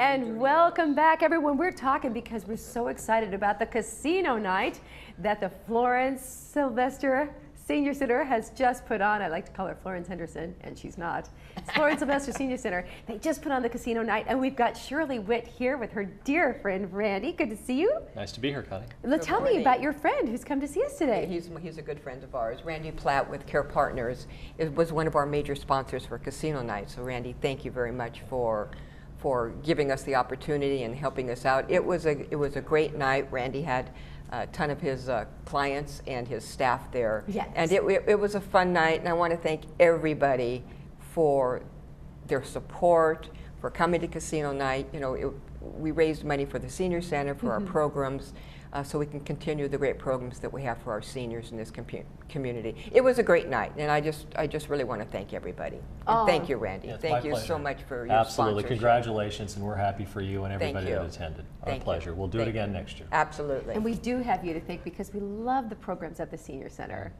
And welcome back, everyone. We're talking because we're so excited about the casino night that the Florence Sylvester Senior Center has just put on. I like to call her Florence Henderson, and she's not. It's Florence Sylvester Senior Center. They just put on the casino night, and we've got Shirley Witt here with her dear friend Randy. Good to see you. Nice to be here, Connie. Tell me about your friend who's come to see us today. He's a good friend of ours. Randy Platt with Care Partners was one of our major sponsors for casino night. So Randy, thank you very much for giving us the opportunity and helping us out. It was a great night. Randy had a ton of his clients and his staff there. Yes. And it was a fun night, and I want to thank everybody for their support, for coming to casino night. You know, we raised money for the senior center, for our programs, so we can continue the great programs that we have for our seniors in this community. It was a great night, and I just really want to thank everybody. And thank you, Randy. Yeah, thank you so much for your Absolutely. sponsorship. Congratulations, and we're happy for you and everybody you. that attended. Our Thank you. pleasure. We'll do it again next year. Absolutely. And we do have you to thank because we love the programs at the Senior Center.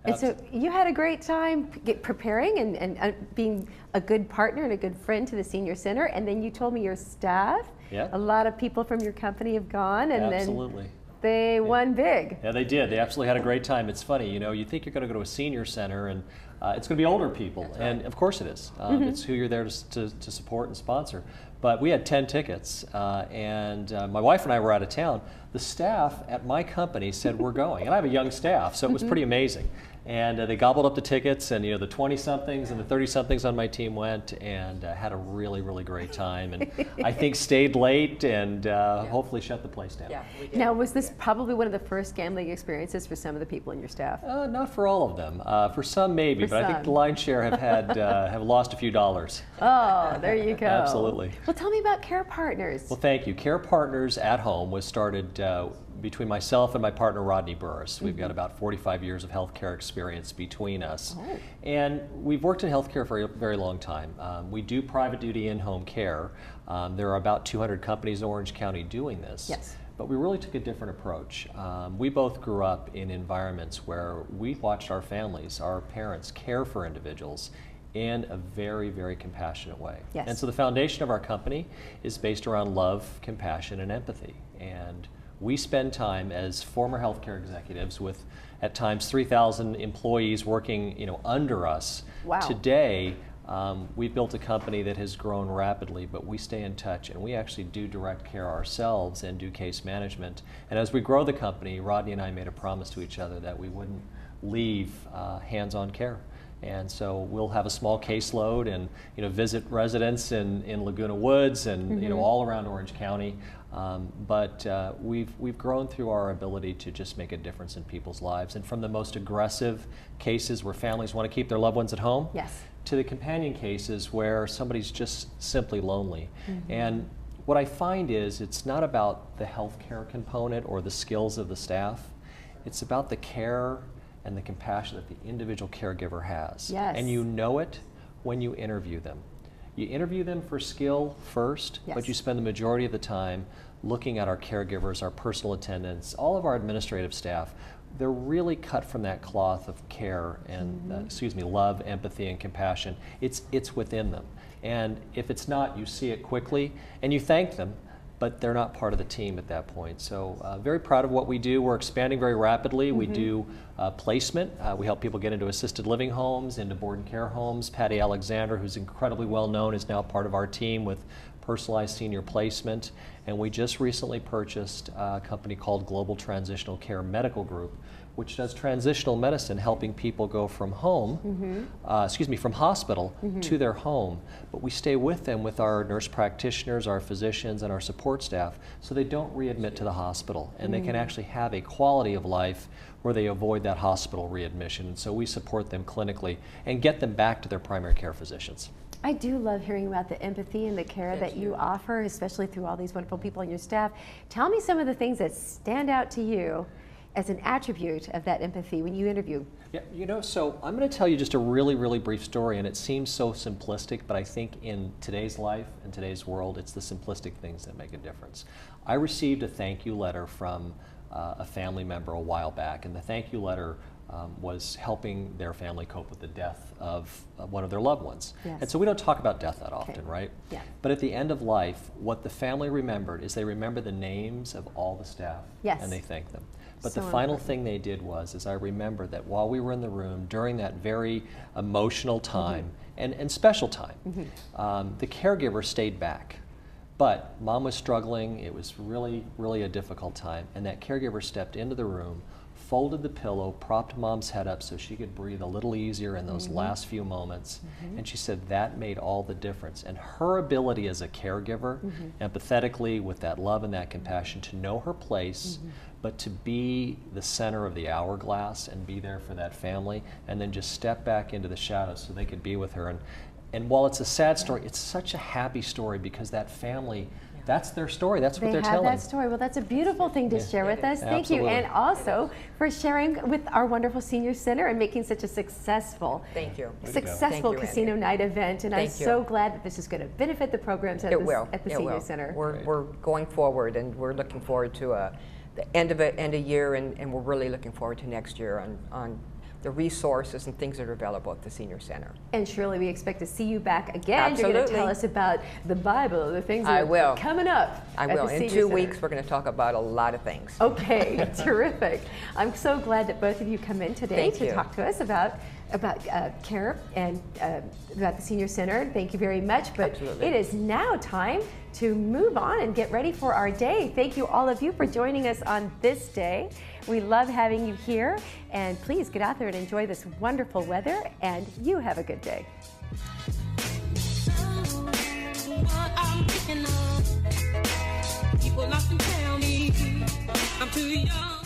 And so you had a great time preparing and being a good partner and a good friend to the Senior Center. And then you told me your staff, a lot of people from your company have gone. And Absolutely. Then they won big. Yeah, they did. They absolutely had a great time. It's funny, you know, you think you're going to go to a senior center and it's going to be older people. Right. And of course it is. It's who you're there to support and sponsor. But we had 10 tickets and my wife and I were out of town. The staff at my company said we're going. And I have a young staff, so it was pretty amazing. And they gobbled up the tickets, and you know, the 20-somethings and the 30-somethings on my team went and had a really, really great time. And I think stayed late and hopefully shut the place down. Yeah, we did. Now, was this probably one of the first gambling experiences for some of the people in your staff? Not for all of them. For some, maybe, but I think the lion's share have had have lost a few dollars. Oh, there you go. Absolutely. Well, tell me about Care Partners. Well, thank you. Care Partners at Home was started between myself and my partner Rodney Burris. We've got about 45 years of healthcare experience between us. Oh. And we've worked in healthcare for a very long time. We do private duty in-home care. There are about 200 companies in Orange County doing this. Yes. But we really took a different approach. We both grew up in environments where we watched our families, our parents, care for individuals in a very, very compassionate way. Yes. And so the foundation of our company is based around love, compassion, and empathy. And we spend time as former healthcare executives with, at times, 3,000 employees working, you know, under us. Wow. Today, we've built a company that has grown rapidly, but we stay in touch, and we actually do direct care ourselves and do case management. And as we grow the company, Rodney and I made a promise to each other that we wouldn't leave hands-on care. And so we'll have a small caseload and, you know, visit residents in Laguna Woods and you know, all around Orange County. But we've grown through our ability to just make a difference in people's lives. And from the most aggressive cases where families want to keep their loved ones at home, to the companion cases where somebody's just simply lonely. And what I find is it's not about the healthcare component or the skills of the staff. It's about the care and the compassion that the individual caregiver has. Yes. And you know it when you interview them. You interview them for skill first, but you spend the majority of the time looking at our caregivers, our personal attendants, all of our administrative staff. They're really cut from that cloth of care and, love, empathy, and compassion. It's within them. And if it's not, you see it quickly, and you thank them, but they're not part of the team at that point. So very proud of what we do. We're expanding very rapidly. We do placement. We help people get into assisted living homes, into board and care homes. Patty Alexander, who's incredibly well known, is now part of our team with personalized senior placement. And we just recently purchased a company called Global Transitional Care Medical Group, which does transitional medicine, helping people go from home, from hospital to their home. But we stay with them with our nurse practitioners, our physicians, and our support staff, so they don't readmit to the hospital, and they can actually have a quality of life where they avoid that hospital readmission. And so we support them clinically and get them back to their primary care physicians. I do love hearing about the empathy and the care that you offer, especially through all these wonderful people on your staff. Tell me some of the things that stand out to you as an attribute of that empathy when you interview. Yeah, you know, so I'm going to tell you just a really, really brief story, and it seems so simplistic, but I think in today's life, in today's world, it's the simplistic things that make a difference. I received a thank you letter from a family member a while back, and the thank you letter was helping their family cope with the death of one of their loved ones. Yes. And so we don't talk about death that often, right? Yeah. But at the end of life, what the family remembered is they remember the names of all the staff, Yes. and they thanked them. But So the final important. thing they did was I remember that while we were in the room during that very emotional time and special time, the caregiver stayed back. But Mom was struggling. It was really, really a difficult time. And that caregiver stepped into the room, folded the pillow, propped Mom's head up so she could breathe a little easier in those last few moments. And she said that made all the difference. And her ability as a caregiver, empathetically, with that love and that compassion, to know her place, but to be the center of the hourglass and be there for that family, and then just step back into the shadows so they could be with her. And while it's a sad story, it's such a happy story because that family, that's their story. That's what they're They have telling. that story. Well, that's a beautiful thing to share with us. Thank you. Absolutely. And also for sharing with our wonderful senior center and making such a successful, Thank you. successful Thank you, casino Andy. night event. And I'm Thank you. so glad that this is going to benefit the programs at It the, will. at the It senior will. center. We're going forward, and we're looking forward to the end of year, and we're really looking forward to next year on the resources and things that are available at the senior center. And surely we expect to see you back again. You're going to Absolutely. tell us about the Bible, the things that I will. are coming up. I at will. the In senior 2 center. weeks, we're going to talk about a lot of things. Okay, terrific. I'm so glad that both of you come in today Thank to you. talk to us about care and about the senior center. Thank you very much. But Absolutely. it is now time to move on and get ready for our day. Thank you, all of you, for joining us on this day. We love having you here, and please get out there and enjoy this wonderful weather, and you have a good day. What I'm thinking of, people often tell me I'm too young.